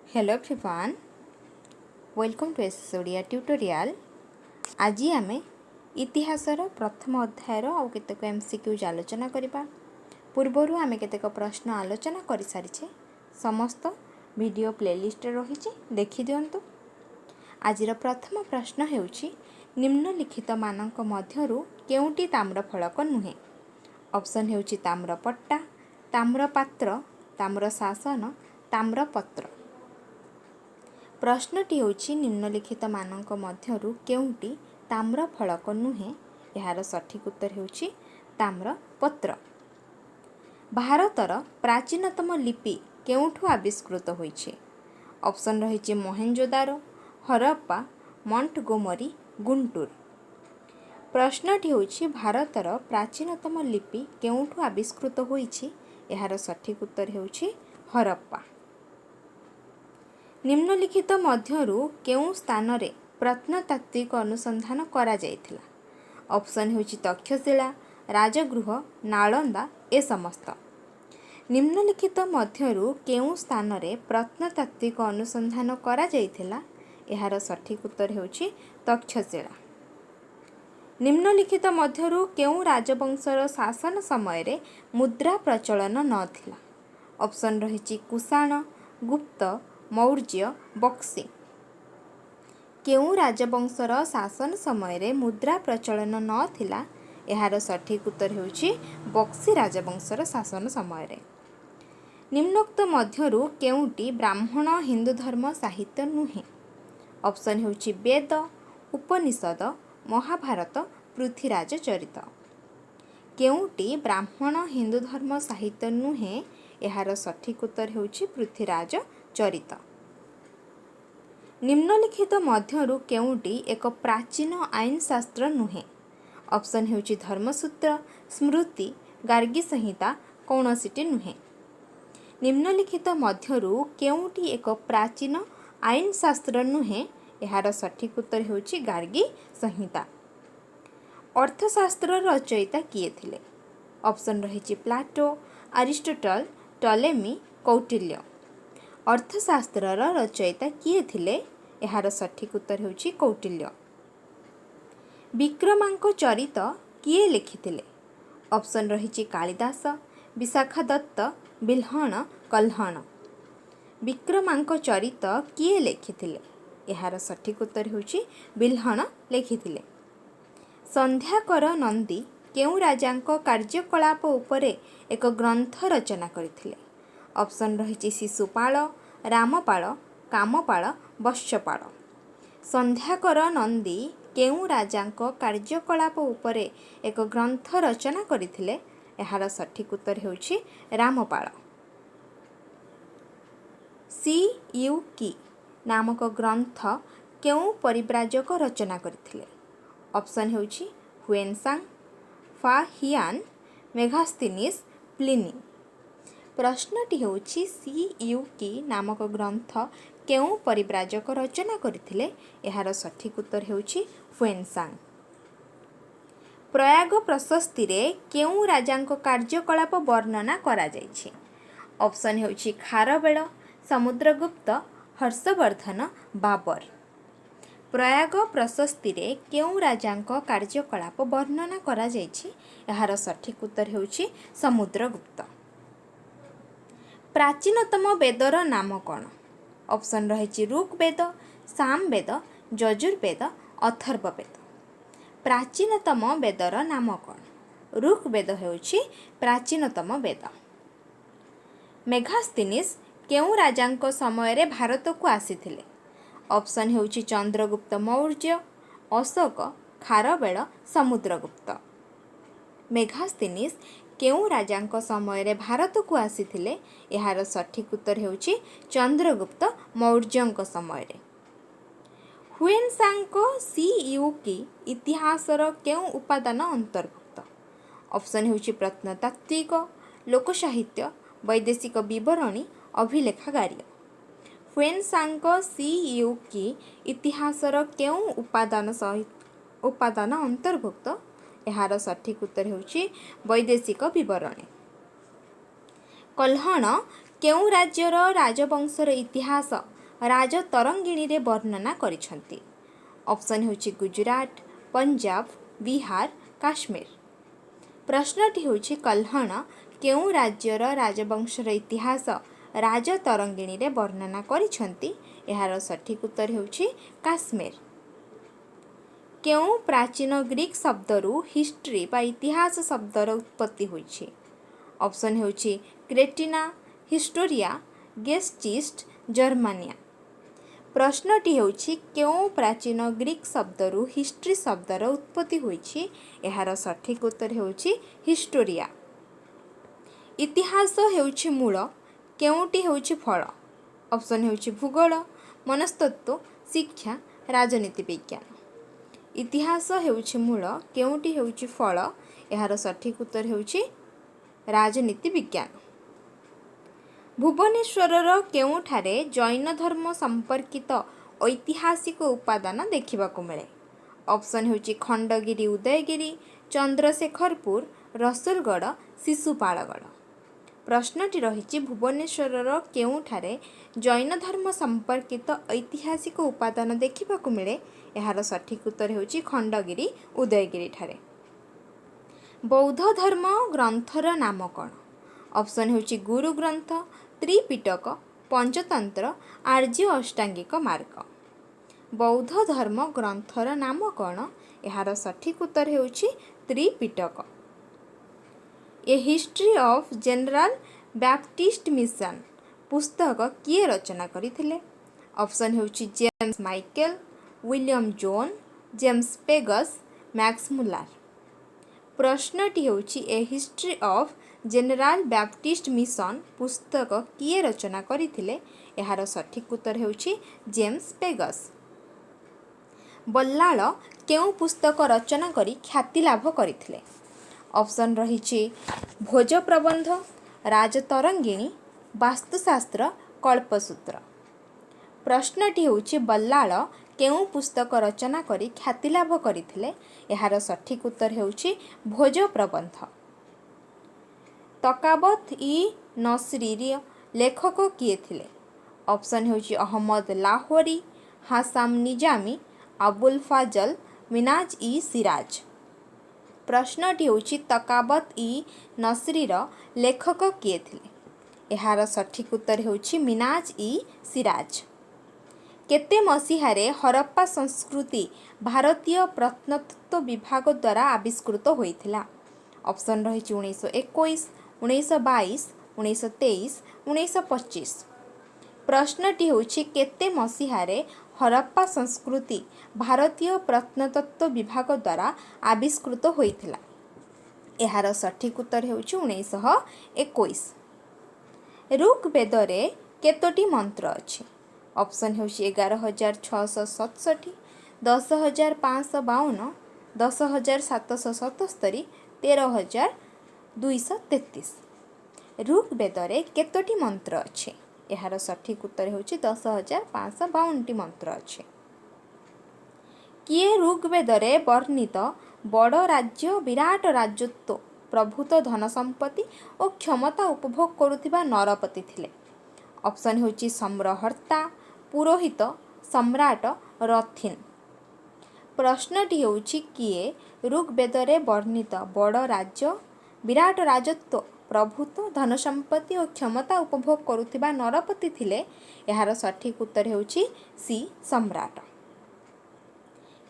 Hello everyone, welcome to S Odia tutorial. आज आम इतिहासर प्रथम अध्यायर आउ केतेक एमसीक्यूज आलोचना करबा। पूर्वर आम केतेक प्रश्न आलोचना कर सारिछे। समस्त वीडियो प्लेलिस्ट रही देखि दियंतु। आजिर प्रथम प्रश्न हेउछि निम्नलिखित मानक मध्यरु केउंटी ताम्रफलक नुहे। ऑप्शन हेउछि ताम्रपट्टा, ताम्रपात्र, ताम्रशासन, ताम्रपत्र। प्रश्नटी होछि निम्नलिखित मानक मध्यरु केउंटी ताम्रफलक नुहे। यार सठिक उत्तर हेउछि ताम्रपत्र। भारतर प्राचीनतम लिपि केउठु आविष्कृत होइछि। ऑप्शन रहिछि मोहेंजोदारो, हरप्पा, मंटगोमरी, गुंटूर। प्रश्नटी होछि भारतर प्राचीनतम लिपि केउठु आविष्कृत होइछि। यार सठिक उत्तर हेउछि हरप्पा। निम्नलिखित मध्यरु केउ स्थान रे प्रत्नतात्विक अनुसंधान करा जायथिला। ऑप्शन हेउछि तक्षशिला, राजगृह, नालंदा ए समस्त। निम्नलिखित मध्यरु केउ स्थान रे प्रत्नतात्विक अनुसंधान करा जायथिला। यार सठिक उत्तर हेउछि तक्षशिला। निम्नलिखित मध्यरु केउ राजवंशर शासन समय रे मुद्रा प्रचलन नथिला। ऑप्शन रहिछि कुषाण, गुप्त, मौर्य, बक्सी। केउ राजवंशर शासन समय रे मुद्रा प्रचलन नथिला। यार सठिक उत्तर हेउछि बक्सी राजवंशर शासन समय रे। निम्नोक्त मध्यरु केउंटी ब्राह्मण हिंदू धर्म साहित्य नुहे। ऑप्शन हेउछि वेद, उपनिषद, महाभारत, पृथ्वीराज चरित। केउंटी ब्राह्मण हिंदू धर्म साहित्य नुहे। यार सठिक उत्तर हेउछि पृथ्वीराज चरित। निम्नलिखित मध्यरु केउंटी एक प्राचीन आईन शास्त्र नुहे। ऑप्शन हेउछि धर्मसूत्र, स्मृति, गार्गी संहिता कौनसिटी नुहे। निम्नलिखित मध्यरु केउंटी एक प्राचीन आईन शास्त्र नुहे। यार सठिक उत्तर हेउछि गार्गी संहिता। अर्थशास्त्र रचयिता किए थिले। ऑप्शन रहिछि प्लाटो, अरिस्टोटल, टलेमी, कौटिल्य। अर्थशास्त्र रचयिता किए थिले। यार सठिक उत्तर हेउछि कौटिल्य। विक्रमांक चरित किए लिखिथिले। ऑप्शन रहिछि कालिदास, विशाखा दत्त, बिल्हण, कल्हण। विक्रमांक चरित किए लिखिथिले। यार सठिक उत्तर हेउछि बिल्हण लिखिथिले। संध्याकर नंदी केउ राजांक कार्यकलाप उपरे एक ग्रंथ रचना करथिले। ऑप्शन रहिछि शिशुपाल, रामपाल, कामपाल, वत्सपाल। संध्याकर नंदी केउ राजांक कार्यकलाप उपरे एक ग्रंथ रचना करथिले। यार सठिक उत्तर हेउछि रामपाल। सीयूकी नामक ग्रंथ केउ परिव्राजक रचना करथिले। ऑप्शन हेउछि हुएनसांग, फाहियान, मेगास्थनीज, प्लिनी। प्रश्नटी हेउछि सीयूकी नामक ग्रंथ केउ परिव्राजक रचना करथिले। यार सठिक उत्तर हेउछि हुएनसांग। प्रयाग प्रशस्ति रे केउ राजांक कार्यकलाप वर्णना करा जायछि। ऑप्शन हेउछि खारवेल, समुद्रगुप्त, हर्षवर्धन, बाबर। प्रयाग प्रशस्ति रे केउ राजांक कार्यकलाप वर्णना करा जायछि। यार सठिक उत्तर हेउछि समुद्रगुप्त। प्राचीनतम वेदर नाम कौन। ऑप्शन रहिछि ऋग्वेद, सामवेद, यजुर्वेद, अथर्ववेद। प्राचीनतम वेदर नाम कौन। ऋग्वेद हेउछि प्राचीनतम वेद। मेगास्थनीज केउ राजांक समय रे भारत को आसीथिले। ऑप्शन हेउछि चंद्रगुप्त मौर्य, अशोक, खारवेल, समुद्रगुप्त। मेगास्थनीज केउ राजांक समय रे भारत को आसीथिले। यार सठिक उत्तर हेउछि चंद्रगुप्त मौर्यंक समय रे। हुएनसांग सीयूकी इतिहासर केउ उपादान अंतर्भुक्त। ऑप्शन हेउछि प्रत्नतात्विक, लोकसाहित्य, वैदेशिक विवरणी, अभिलेखागार्य। हुएनसांग सीयूकी इतिहासर केउ उपादान अंतर्भुक्त। यार सठिक उत्तर हेउछि वैदेशिक विवरणी। कल्हण केउ राज्यर राजवंशर इतिहास ରାଜତରଙ୍ଗିଣୀରେ ବର୍ଣ୍ଣନା କରିଛନ୍ତି? ଅପସନ୍ ହେଉଛି ଗୁଜୁରାଟ, ପଞ୍ଜାବ, ବିହାର, କାଶ୍ମୀର। ପ୍ରଶ୍ନଟି ହେଉଛି କଲ୍ହଣ କେଉଁ ରାଜ୍ୟର ରାଜବଂଶର ଇତିହାସ ରାଜତରଙ୍ଗିଣୀରେ ବର୍ଣ୍ଣନା କରିଛନ୍ତି? ଏହାର ସଠିକ୍ ଉତ୍ତର ହେଉଛି କାଶ୍ମୀର। କେଉଁ ପ୍ରାଚୀନ ଗ୍ରୀକ୍ ଶବ୍ଦରୁ ହିଷ୍ଟ୍ରି ବା ଇତିହାସ ଶବ୍ଦର ଉତ୍ପତ୍ତି ହୋଇଛି? ଅପସନ୍ ହେଉଛି କ୍ରେଟିନା, ହିଷ୍ଟୋରିଆ, ଗେଷ୍ଟିଷ୍ଟ, ଜର୍ମାନିଆ। ପ୍ରଶ୍ନଟି ହେଉଛି କେଉଁ ପ୍ରାଚୀନ ଗ୍ରୀକ୍ ଶବ୍ଦରୁ ହିଷ୍ଟ୍ରି ଶବ୍ଦର ଉତ୍ପତ୍ତି ହୋଇଛି? ଏହାର ସଠିକ୍ ଉତ୍ତର ହେଉଛି ହିଷ୍ଟୋରିଆ। ଇତିହାସ ହେଉଛି ମୂଳ, କେଉଁଟି ହେଉଛି ଫଳ? ଅପସନ୍ ହେଉଛି ଭୂଗୋଳ, ମନସ୍ତତ୍ତ୍ୱ, ଶିକ୍ଷା, ରାଜନୀତି ବିଜ୍ଞାନ। ଇତିହାସ ହେଉଛି ମୂଳ, କେଉଁଟି ହେଉଛି ଫଳ? ଏହାର ସଠିକ୍ ଉତ୍ତର ହେଉଛି ରାଜନୀତି ବିଜ୍ଞାନ। ଭୁବନେଶ୍ୱରର କେଉଁଠାରେ ଜୈନ ଧର୍ମ ସମ୍ପର୍କିତ ଐତିହାସିକ ଉପାଦାନ ଦେଖିବାକୁ ମିଳେ? ଅପସନ୍ ହେଉଛି ଖଣ୍ଡଗିରି ଉଦୟଗିରି, ଚନ୍ଦ୍ରଶେଖରପୁର, ରସୁଲଗଡ଼, ଶିଶୁପାଳଗଡ଼। ପ୍ରଶ୍ନଟି ରହିଛି ଭୁବନେଶ୍ୱରର କେଉଁଠାରେ ଜୈନ ଧର୍ମ ସମ୍ପର୍କିତ ଐତିହାସିକ ଉପାଦାନ ଦେଖିବାକୁ ମିଳେ? ଏହାର ସଠିକ୍ ଉତ୍ତର ହେଉଛି ଖଣ୍ଡଗିରି ଉଦୟଗିରିଠାରେ। ବୌଦ୍ଧ ଧର୍ମ ଗ୍ରନ୍ଥର ନାମ କ'ଣ? ଅପସନ୍ ହେଉଛି ଗୁରୁ ଗ୍ରନ୍ଥ, ତ୍ରିପିଟକ, ପଞ୍ଚତନ୍ତ୍ର, ଆର୍ଯ୍ୟ ଅଷ୍ଟାଙ୍ଗିକ ମାର୍ଗ। ବୌଦ୍ଧ ଧର୍ମ ଗ୍ରନ୍ଥର ନାମ କ'ଣ? ଏହାର ସଠିକ୍ ଉତ୍ତର ହେଉଛି ତ୍ରିପିଟକ। A history of general Baptist mission ପୁସ୍ତକ କିଏ ରଚନା କରିଥିଲେ? ଅପସନ୍ ହେଉଛି James Michael, William Jones, James Peggs, Max Muller. ପ୍ରଶ୍ନଟି ହେଉଛି a history of general Baptist mission ପୁସ୍ତକ କିଏ ରଚନା କରିଥିଲେ? ଏହାର ସଠିକ୍ ଉତ୍ତର ହେଉଛି ଜେମ୍ସ ପେଗସ୍। ବଲ୍ଲାଳ କେଉଁ ପୁସ୍ତକ ରଚନା କରି ଖ୍ୟାତି ଲାଭ କରିଥିଲେ? ଅପସନ୍ ରହିଛି ଭୋଜପ୍ରବନ୍ଧ, ରାଜତରଙ୍ଗିଣୀ, ବାସ୍ତୁଶାସ୍ତ୍ର, କଳ୍ପସୂତ୍ର। ପ୍ରଶ୍ନଟି ହେଉଛି ବଲ୍ଲାଳ କେଉଁ ପୁସ୍ତକ ରଚନା କରି ଖ୍ୟାତି ଲାଭ କରିଥିଲେ? ଏହାର ସଠିକ୍ ଉତ୍ତର ହେଉଛି ଭୋଜପ୍ରବନ୍ଧ। ତକାବତ ଇ ନସରୀର ଲେଖକ କିଏ ଥିଲେ? ଅପସନ୍ ହେଉଛି ଅହମ୍ମଦ ଲାହୋରୀ, ହାସାମ ନିଜାମୀ, ଆବୁଲ ଫାଜଲ, ମିନାଜ ଇ ସିରାଜ। ପ୍ରଶ୍ନଟି ହେଉଛି ତକାବତ ଇ ନସରୀର ଲେଖକ କିଏ ଥିଲେ? ଏହାର ସଠିକ୍ ଉତ୍ତର ହେଉଛି ମିନାଜ ଇ ସିରାଜ। କେତେ ମସିହାରେ ହରପ୍ପା ସଂସ୍କୃତି ଭାରତୀୟ ପ୍ରତ୍ନତତ୍ତ୍ୱ ବିଭାଗ ଦ୍ୱାରା ଆବିଷ୍କୃତ ହୋଇଥିଲା? ଅପସନ୍ ରହିଛି 1921, 1922, 1923, 1925। ପ୍ରଶ୍ନଟି ହେଉଛି କେତେ ମସିହାରେ ହରପ୍ପା ସଂସ୍କୃତି ଭାରତୀୟ ପ୍ରତ୍ନତତ୍ତ୍ୱ ବିଭାଗ ଦ୍ୱାରା ଆବିଷ୍କୃତ ହୋଇଥିଲା? ଏହାର ସଠିକ୍ ଉତ୍ତର ହେଉଛି 1921। ଋଗ୍ବେଦରେ କେତୋଟି ମନ୍ତ୍ର ଅଛି? ଅପସନ୍ ହେଉଛି 11,667, 10,552, 10,777, 13,233। ଋଗ୍ବେଦରେ କେତୋଟି ମନ୍ତ୍ର ଅଛି? ଏହାର ସଠିକ୍ ଉତ୍ତର ହେଉଛି 10,552ଟି ମନ୍ତ୍ର ଅଛି। କିଏ ଋଗ୍ବେଦରେ ବର୍ଣ୍ଣିତ ବଡ଼ ରାଜ୍ୟ, ବିରାଟ ରାଜତ୍ୱ, ପ୍ରଭୂତ ଧନସମ୍ପତ୍ତି ଓ କ୍ଷମତା ଉପଭୋଗ କରୁଥିବା ନରପତି ଥିଲେ? ଅପସନ୍ ହେଉଛି ସମ୍ରହର୍ତ୍ତା, ପୁରୋହିତ, ସମ୍ରାଟ, ରଥିନ୍। ପ୍ରଶ୍ନଟି ହେଉଛି କିଏ ଋଗ୍ବେଦରେ ବର୍ଣ୍ଣିତ ବଡ଼ ରାଜ୍ୟ, ବିରାଟ ରାଜତ୍ୱ, ପ୍ରଭୂତ ଧନସମ୍ପତ୍ତି ଓ କ୍ଷମତା ଉପଭୋଗ କରୁଥିବା ନରପତି ଥିଲେ? ଏହାର ସଠିକ୍ ଉତ୍ତର ହେଉଛି ସି ସମ୍ରାଟ।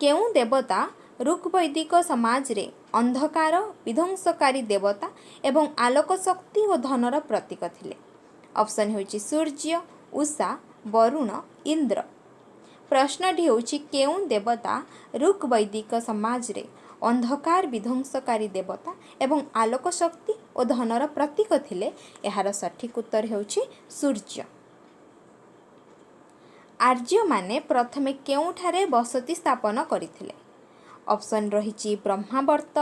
କେଉଁ ଦେବତା ଋଗ୍ବୈଦିକ ସମାଜରେ ଅନ୍ଧକାର ବିଧ୍ୱଂସକାରୀ ଦେବତା ଏବଂ ଆଲୋକ ଶକ୍ତି ଓ ଧନର ପ୍ରତୀକ ଥିଲେ? ଅପସନ୍ ହେଉଛି ସୂର୍ଯ୍ୟ, ଉଷା, ବରୁଣ, ଇନ୍ଦ୍ର। ପ୍ରଶ୍ନଟି ହେଉଛି କେଉଁ ଦେବତା ଋଗ୍ବୈଦିକ ସମାଜରେ ଅନ୍ଧକାର ବିଧ୍ୱଂସକାରୀ ଦେବତା ଏବଂ ଆଲୋକ ଶକ୍ତି ଓ ଧନର ପ୍ରତୀକ ଥିଲେ? ଏହାର ସଠିକ୍ ଉତ୍ତର ହେଉଛି ସୂର୍ଯ୍ୟ। ଆର୍ଯ୍ୟମାନେ ପ୍ରଥମେ କେଉଁଠାରେ ବସତି ସ୍ଥାପନ କରିଥିଲେ? ଅପସନ୍ ରହିଛି ବ୍ରହ୍ମାବର୍ତ୍ତ,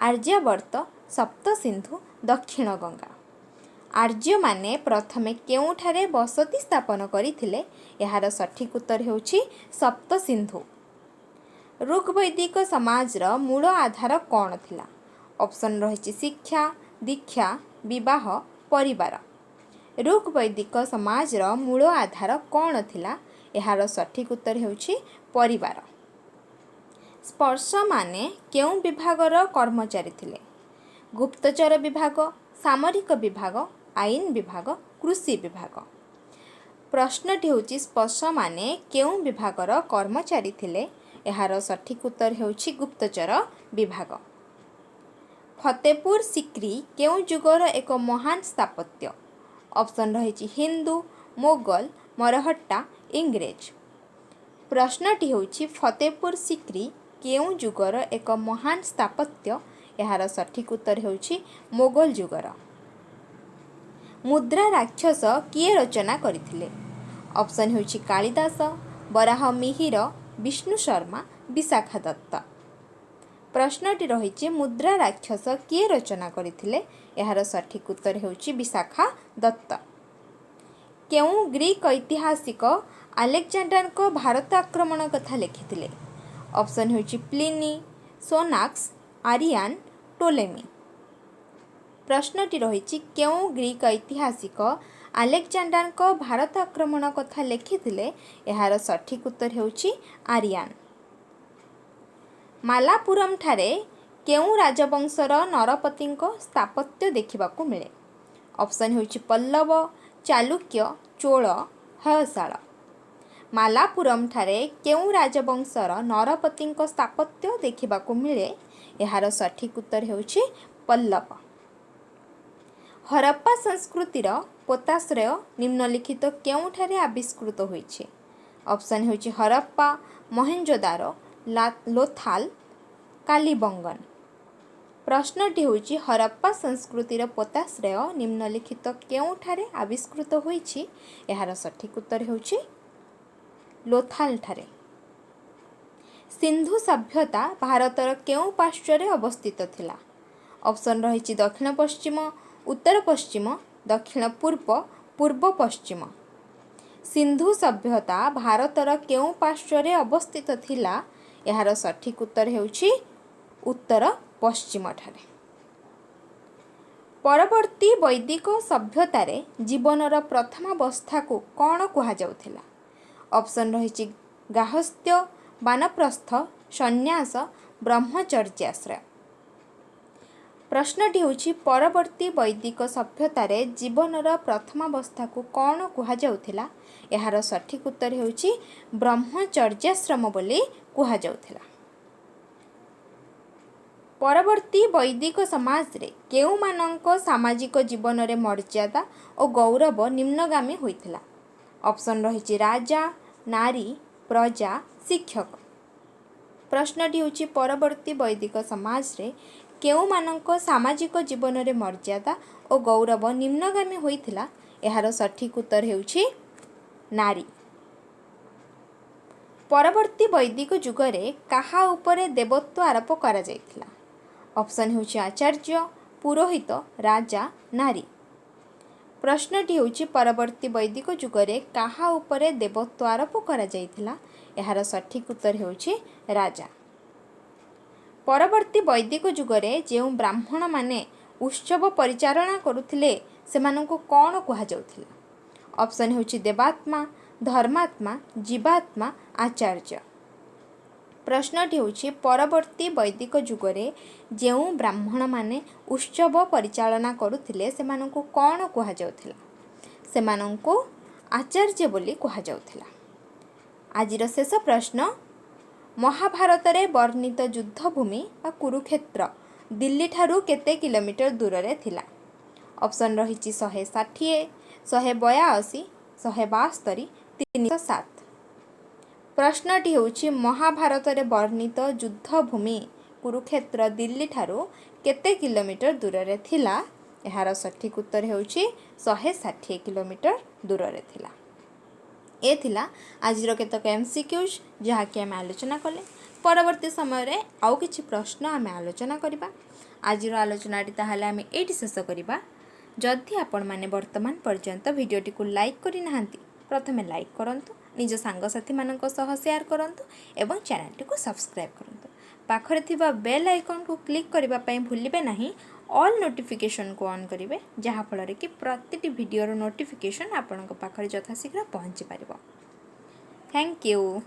ଆର୍ଯ୍ୟାବର୍ତ୍ତ, ସପ୍ତସିନ୍ଧୁ, ଦକ୍ଷିଣ ଗଙ୍ଗା। ଆର୍ଯ୍ୟମାନେ ପ୍ରଥମେ କେଉଁଠାରେ ବସତି ସ୍ଥାପନ କରିଥିଲେ? ଏହାର ସଠିକ୍ ଉତ୍ତର ହେଉଛି ସପ୍ତସିନ୍ଧୁ। ଋଗ୍ବୈଦିକ ସମାଜର ମୂଳ ଆଧାର କ'ଣ ଥିଲା? ଅପସନ୍ ରହିଛି ଶିକ୍ଷା, ଦୀକ୍ଷା, ବିବାହ, ପରିବାର। ऋग वैदिक समाजर मूल आधार कौन थिला? एहार सठिक उत्तर हेउछि परिवार। स्पर्श माने केउं विभागर कर्मचारी थिले? गुप्तचर विभाग, सामरिक विभाग, आईन विभाग, कृषि विभाग। प्रश्नटी हेउछि स्पर्श माने केउं विभागर कर्मचारी थिले? एहार सठिक उत्तर हेउछि गुप्तचर विभाग। फतेहपुर सिक्री केउं जुगर एक महान स्थापत्य? ऑप्शन रही हिंदू, मोगल, मरहट्टा, इंग्रेज। प्रश्नटी हेउछि फतेहपुर सिक्री केउं जुगर एक महान स्थापत्य? एहार सठिक उत्तर हेउछि मोगल जुगर। मुद्रा राक्षस किए रचना करथिले? ऑप्शन हेउछि कालिदास, बराह मिहिर, विष्णु शर्मा, विशाखा दत्त। प्रश्नटी रही मुद्रा राक्षस किए रचना करथिले? एहार सठिक उत्तर हेउछि विशाखा दत्त। केउं ग्रीक ऐतिहासिक आलेक्जेंडर को भारत आक्रमण कथा लिखिथिले? ऑप्शन हेउछि प्लिनी, सोनाक्स, आरियान, टोलेमी। प्रश्नटी रही केउं ग्रीक ऐतिहासिक आलेक्जेंडर को भारत आक्रमण कथा लिखिथिले? एहार सठिक उत्तर हेउछि आरियान। मालापुरम ठारे केउं राजवंशर नरपतिंक स्थापत्य देखिबाकू मिले? ऑप्शन हेउछि पल्लव, चालुक्य, चोल, हयसाल। मालापुरम ठारे केउं राजवंशर नरपतिंक स्थापत्य देखिबाकू मिले? एहार सठिक उत्तर हेउछि पल्लव। हरप्पा संस्कृतिर पोताश्रय निम्नलिखित केउंठारे आविष्कृत होइछि? ऑप्शन हेउछि हरप्पा, मोहेंजोदारो, लोथाल, कालीबंगन। प्रश्नटी हेउछि हरप्पा संस्कृतिर पोताश्रय निम्नलिखित केउंठारे आविष्कृत होइछि? एहार सठिक उत्तर हेउछि लोथाल ठारे। सिंधु सभ्यता भारतर केउं पार्श्वरे अवस्थित थिला? ऑप्शन रही दक्षिण पश्चिम, उत्तर पश्चिम, दक्षिण पूर्व, पूर्व पश्चिम। सिंधु सभ्यता भारतर केउं पार्श्वरे अवस्थित थिला? एहार सठिक उत्तर हेउछि उत्तर पश्चिम ठारे। परवर्ती वैदिक सभ्यतारे जीवनर प्रथमावस्था को कौन कुहा जाउथिला? ऑप्शन रही गाहस्थ्य, वानप्रस्थ, संन्यास, ब्रह्मचर्याश्रय। प्रश्नटी हेउछि परवर्ती वैदिक सभ्यतारे जीवनर प्रथमावस्था को कौन कुहा जाउथिला? एहार सठिक उत्तर हेउछि ब्रह्मचर्याश्रम बोली कुहा जाउथिला। परवर्ती वैदिक समाज रे केउमानंक सामाजिक जीवन रे मर्यादा और गौरव निम्नगामी होइथिला? ऑप्शन रही राजा, नारी, प्रजा, शिक्षक। प्रश्नटी हेउछि परवर्ती वैदिक समाज रे केउमानंक सामाजिक जीवन रे मर्यादा और गौरव निम्नगामी होइथिला? एहार सठिक उत्तर हेउछि नारी। परवर्ती वैदिक जुगरे काहा उपरे देवत्व आरोप करा जाइथिला? ऑप्शन हेउछि आचार्य, पुरोहित, राजा, नारी। प्रश्नटी हेउछि परवर्ती वैदिक जुगरे काहा उपरे देवत्व आरोप करा जाइथिला? एहार सठिक उत्तर हेउछि राजा। परवर्ती वैदिक जुगरे जेउ ब्राह्मण माने उत्सव परिचालना करुथिले सेमानंकु कौन कुहा जाउथिला? ऑप्शन हेउछि देवात्मा, धर्मात्मा, जीवात्मा, आचार्य। प्रश्नटी हेउछि परवर्ती वैदिक जुगरे जेउ ब्राह्मण माने उत्सव परिचालना करुथिले सेमानंकु कौन कुहा जाउथिला? सेमानंकु आचार्य बोली कुहा जाउथिला। आजिर शेष प्रश्न, महाभारत रे वर्णित युद्धभूमि बा कुरुक्षेत्र दिल्ली ठारू केते किलोमीटर दूर रे थिला? ऑप्शन रही 160, 182, 172, 307। प्रश्नटी हेउछि महाभारत रे वर्णित युद्धभूमि कुरुक्षेत्र दिल्ली ठारू केते किलोमीटर दूर रे थिला? एहार सठिक उत्तर हेउछि 160 किलोमीटर दूर रे थिला। ए थिला आजिर केतक एमसीक्यूज जहाँकि आम आलोचना कले। परवर्ती समय रे आउ किछि प्रश्न आम आलोचना करिबा। आजिर आलोचनाटी ताहाले आम एठी शेष करिबा। जदि आपण माने वर्तमान पर्यंत भिडियोटी को लाइक करि नाहंती प्रथमे लाइक करंतु, निज सांगसाथी मानक सह शेयर करंतु एवं चैनल को सब्सक्राइब करंतु। पाखरे थिबा बेल आइकन को क्लिक करिबा पई भूलिबे नाही। ऑल नोटिफिकेशन को ऑन करेंगे जहाँफल कि प्रति वीडियोर नोटिफिकेशन आपण पाखे यथाशीघ्र पहुँची पार। Thank you.